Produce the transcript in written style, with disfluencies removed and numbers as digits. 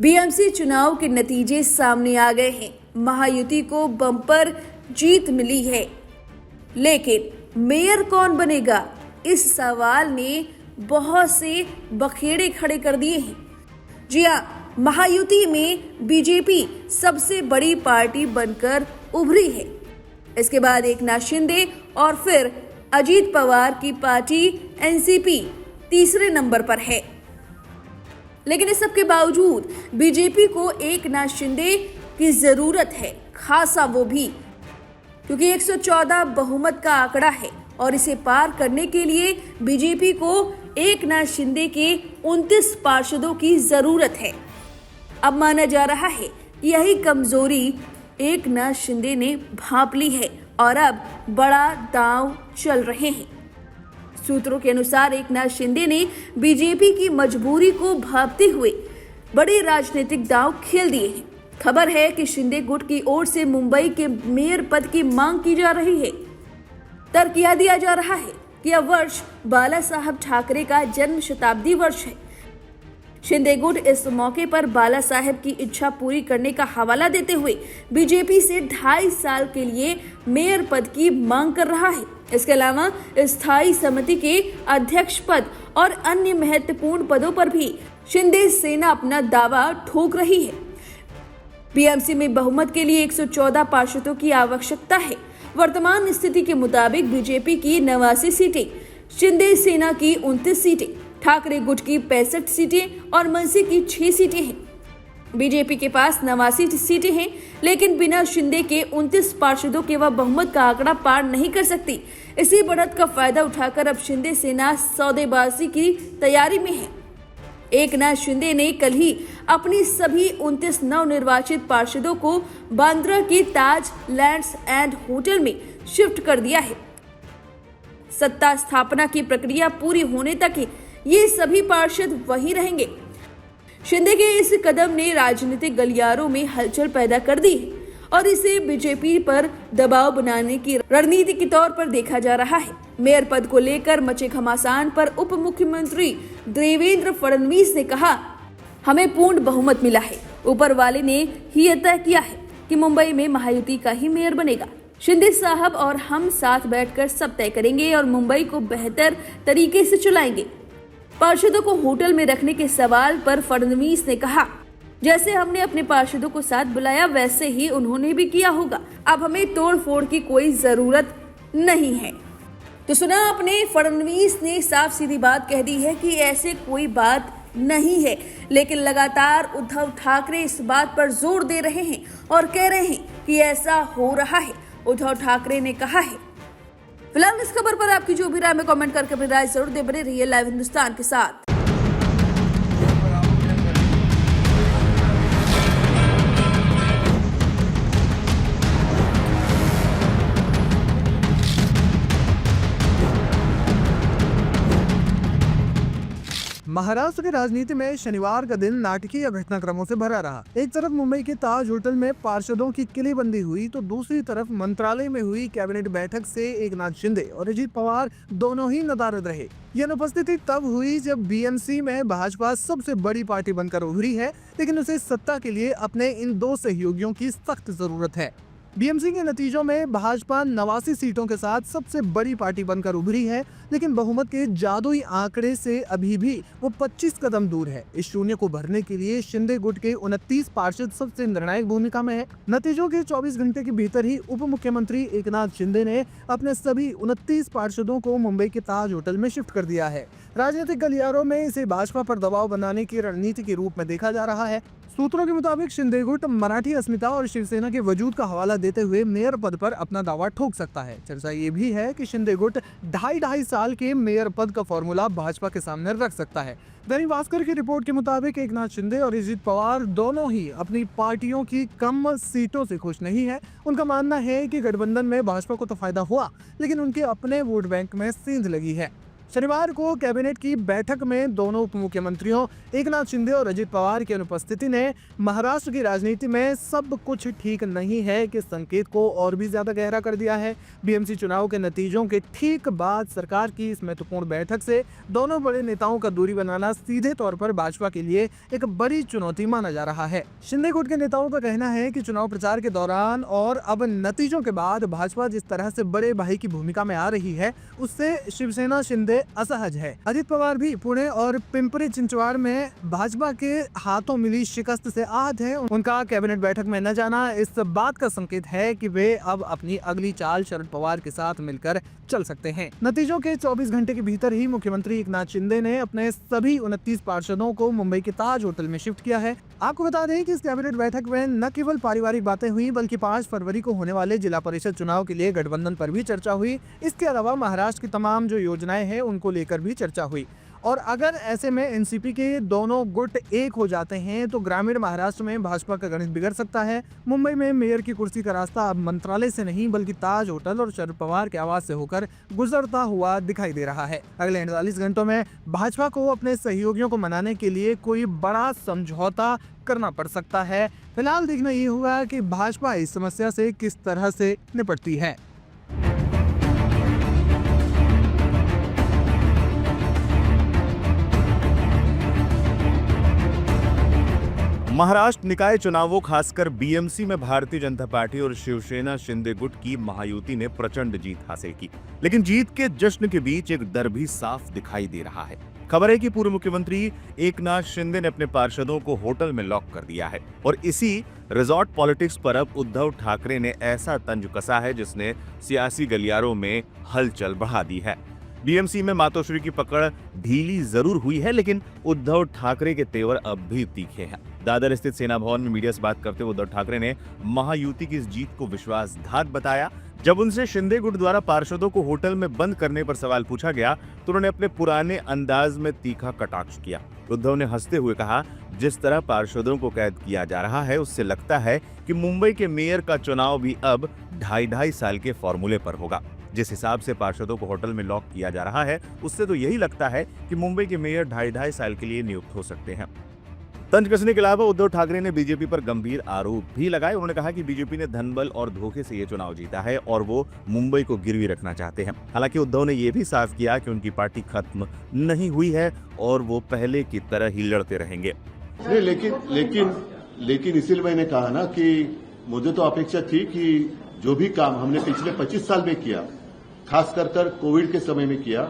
BMC चुनाव के नतीजे सामने आ गए हैं। महायुति को बम्पर जीत मिली है, लेकिन मेयर कौन बनेगा, इस सवाल ने बहुत से बखेड़े खड़े कर दिए हैं। जी हाँ, महायुति में बीजेपी सबसे बड़ी पार्टी बनकर उभरी है। इसके बाद एकनाथ शिंदे और फिर अजीत पवार की पार्टी एनसीपी तीसरे नंबर पर है। लेकिन इस सब के बावजूद बीजेपी को एकनाथ शिंदे की जरूरत है, खासा वो भी, क्योंकि 114 बहुमत का आंकड़ा है और इसे पार करने के लिए बीजेपी को एकनाथ शिंदे के 29 पार्षदों की जरूरत है। अब माना जा रहा है कि यही कमजोरी एकनाथ शिंदे ने भांप ली है और अब बड़ा दांव चल रहे हैं। सूत्रों के अनुसार एकनाथ शिंदे ने बीजेपी की मजबूरी को भांपते हुए बड़े राजनीतिक दांव खेल दिए हैं। खबर है कि शिंदे गुट की ओर से मुंबई के मेयर पद की मांग की जा रही है। तर्क यह दिया जा रहा है कि यह वर्ष बाला साहब ठाकरे का जन्म शताब्दी वर्ष है। शिंदे गुट इस मौके पर बाला साहब की इच्छा पूरी करने का हवाला देते हुए बीजेपी से 2.5 साल के लिए मेयर पद की मांग कर रहा है। इसके अलावा स्थायी समिति के अध्यक्ष पद और अन्य महत्वपूर्ण पदों पर भी शिंदे सेना अपना दावा ठोक रही है। बीएमसी में बहुमत के लिए 114 पार्षदों की आवश्यकता है। वर्तमान स्थिति के मुताबिक बीजेपी की 89 सीटें, शिंदे सेना की 29 सीटें, ठाकरे गुट की 65 सीटें और मनसे की 6 सीटें हैं। बीजेपी के पास 89 सीटें हैं, लेकिन बिना शिंदे के 29 पार्षदों के वह बहुमत का आंकड़ा पार नहीं कर सकती। इसी बढ़त का फायदा उठाकर अब शिंदे सेना सौदेबाजी की तैयारी में है। एकनाथ शिंदे ने कल ही अपनी सभी 29 नवनिर्वाचित पार्षदों को बांद्रा के ताज लैंड्स एंड होटल में शिफ्ट कर दिया है। सत्ता स्थापना की प्रक्रिया पूरी होने तक ये सभी पार्षद वहीं रहेंगे। शिंदे के इस कदम ने राजनीतिक गलियारों में हलचल पैदा कर दी है और इसे बीजेपी पर दबाव बनाने की रणनीति के तौर पर देखा जा रहा है। मेयर पद को लेकर मचे घमासान पर उप मुख्यमंत्री देवेंद्र फडणवीस ने कहा, हमें पूर्ण बहुमत मिला है। ऊपर वाले ने ही यह तय किया है कि मुंबई में महायुति का ही मेयर बनेगा। शिंदे साहब और हम साथ बैठकर सब तय करेंगे और मुंबई को बेहतर तरीके से चलाएंगे। पार्षदों को होटल में रखने के सवाल पर फडणवीस ने कहा, जैसे हमने अपने पार्षदों को साथ बुलाया वैसे ही उन्होंने भी किया होगा। अब हमें तोड़ फोड़ की कोई जरूरत नहीं है। तो सुना आपने, फडणवीस ने साफ सीधी बात कह दी है कि ऐसे कोई बात नहीं है। लेकिन लगातार उद्धव ठाकरे इस बात पर जोर दे रहे हैं और कह रहे हैं कि ऐसा हो रहा है। उद्धव ठाकरे ने कहा है। फिलहाल इस खबर पर आपकी जो भी राय में कमेंट करके अपनी राय जरूर दे। बने रहिए लाइव हिंदुस्तान के साथ। महाराष्ट्र की राजनीति में शनिवार का दिन नाटकीय घटनाक्रमों से भरा रहा। एक तरफ मुंबई के ताज होटल में पार्षदों की किलेबंदी हुई तो दूसरी तरफ मंत्रालय में हुई कैबिनेट बैठक से एकनाथ शिंदे और अजीत पवार दोनों ही नदारद रहे। यह अनुपस्थिति तब हुई जब बीएमसी में भाजपा सबसे बड़ी पार्टी बनकर उभरी है, लेकिन उसे सत्ता के लिए अपने इन दो सहयोगियों की सख्त जरूरत है। बीएमसी के नतीजों में भाजपा 89 सीटों के साथ सबसे बड़ी पार्टी बनकर उभरी है, लेकिन बहुमत के जादुई आंकड़े से अभी भी वो 25 कदम दूर है। इस शून्य को भरने के लिए शिंदे गुट के 29 पार्षद सबसे निर्णायक भूमिका में है। नतीजों के 24 घंटे के भीतर ही उप मुख्यमंत्री एकनाथ शिंदे ने अपने सभी 29 पार्षदों को मुंबई के ताज होटल में शिफ्ट कर दिया है। राजनीतिक गलियारों में इसे भाजपा पर दबाव बनाने की रणनीति के रूप में देखा जा रहा है। सूत्रों के मुताबिक शिंदे गुट मराठी अस्मिता और शिवसेना के वजूद का हवाला देते हुए मेयर पद पर अपना दावा ठोक सकता है। चर्चा ये भी है कि शिंदे गुट 2.5 साल के मेयर पद का फॉर्मूला भाजपा के सामने रख सकता है। दैनिक भास्कर की रिपोर्ट के मुताबिक एकनाथ शिंदे और अजीत पवार दोनों ही अपनी पार्टियों की कम सीटों से खुश नहीं है। उनका मानना है कि गठबंधन में भाजपा को तो फायदा हुआ, लेकिन उनके अपने वोट बैंक में सेंध लगी है। शनिवार को कैबिनेट की बैठक में दोनों उप मुख्यमंत्रियों एकनाथ शिंदे और अजित पवार की अनुपस्थिति ने महाराष्ट्र की राजनीति में सब कुछ ठीक नहीं है के संकेत को और भी ज्यादा गहरा कर दिया है। बीएमसी चुनाव के नतीजों के ठीक बाद सरकार की इस महत्वपूर्ण बैठक से दोनों बड़े नेताओं का दूरी बनाना सीधे तौर पर भाजपा के लिए एक बड़ी चुनौती माना जा रहा है। शिंदे गुट के नेताओं का कहना है कि चुनाव प्रचार के दौरान और अब नतीजों के बाद भाजपा जिस तरह से बड़े भाई की भूमिका में आ रही है उससे शिवसेना शिंदे असहज है। अजित पवार भी पुणे और पिंपरी चिंचवाड़ में भाजपा के हाथों मिली शिकस्त से आहत है। उनका कैबिनेट बैठक में न जाना इस बात का संकेत है कि वे अब अपनी अगली चाल शरद पवार के साथ मिलकर चल सकते हैं। नतीजों के 24 घंटे के भीतर ही मुख्यमंत्री एकनाथ शिंदे ने अपने सभी 29 पार्षदों को मुंबई के ताज होटल में शिफ्ट किया है। आपको बता दें कि इस कैबिनेट बैठक में न केवल पारिवारिक बातें हुई बल्कि 5 फरवरी को होने वाले जिला परिषद चुनाव के लिए गठबंधन पर भी चर्चा हुई। इसके अलावा महाराष्ट्र की तमाम जो योजनाएं हैं उनको लेकर भी चर्चा हुई। और अगर ऐसे में एनसीपी के दोनों गुट एक हो जाते हैं तो ग्रामीण महाराष्ट्र में भाजपा का गणित बिगड़ सकता है। मुंबई में मेयर की कुर्सी का रास्ता अब मंत्रालय से नहीं बल्कि ताज होटल और शरद पवार के आवास से होकर गुजरता हुआ दिखाई दे रहा है। अगले 48 घंटों में भाजपा को अपने सहयोगियों को मनाने के लिए कोई बड़ा समझौता करना पड़ सकता है। फिलहाल देखना ये होगा कि भाजपा इस समस्या से किस तरह से निपटती है। महाराष्ट्र निकाय चुनावों खासकर बीएमसी में भारतीय जनता पार्टी और शिवसेना शिंदे गुट की महायुति ने प्रचंड जीत हासिल की, लेकिन जीत के जश्न के बीच एक डर भी साफ दिखाई दे रहा है। खबर है कि पूर्व मुख्यमंत्री एकनाथ शिंदे ने अपने पार्षदों को होटल में लॉक कर दिया है और इसी रिजॉर्ट पॉलिटिक्स पर अब उद्धव ठाकरे ने ऐसा तंज कसा है जिसने सियासी गलियारों में हलचल बढ़ा दी है। बीएमसी में मातोश्री की पकड़ ढीली जरूर हुई है, लेकिन उद्धव ठाकरे के तेवर अब भी तीखे हैं। दादर स्थित सेना भवन में मीडिया से बात करते हुए उद्धव ठाकरे ने महायुति की इस जीत को विश्वासघात बताया। जब उनसे शिंदे गुट द्वारा पार्षदों को होटल में बंद करने पर सवाल पूछा गया तो उन्होंने अपने पुराने अंदाज में तीखा कटाक्ष किया। उद्धव ने हंसते हुए कहा, जिस तरह पार्षदों को कैद किया जा रहा है उससे लगता है कि मुंबई के मेयर का चुनाव भी अब 2.5 साल के फॉर्मूले पर होगा। जिस हिसाब से पार्षदों को होटल में लॉक किया जा रहा है उससे तो यही लगता है कि मुंबई के मेयर 2.5 साल के लिए नियुक्त हो सकते हैं। तंज कसने के अलावा उद्धव ठाकरे ने बीजेपी पर गंभीर आरोप भी लगाए। उन्होंने कहा कि बीजेपी ने धनबल और धोखे से ये चुनाव जीता है और वो मुंबई को गिरवी रखना चाहते हैं। हालांकि उद्धव ने ये भी साफ किया कि उनकी पार्टी खत्म नहीं हुई है और वो पहले की तरह ही लड़ते रहेंगे। लेकिन इसीलिए मैंने कहा ना कि मुझे तो अपेक्षा थी कि जो भी काम हमने पिछले 25 साल में किया, खास कर कोविड के समय में किया,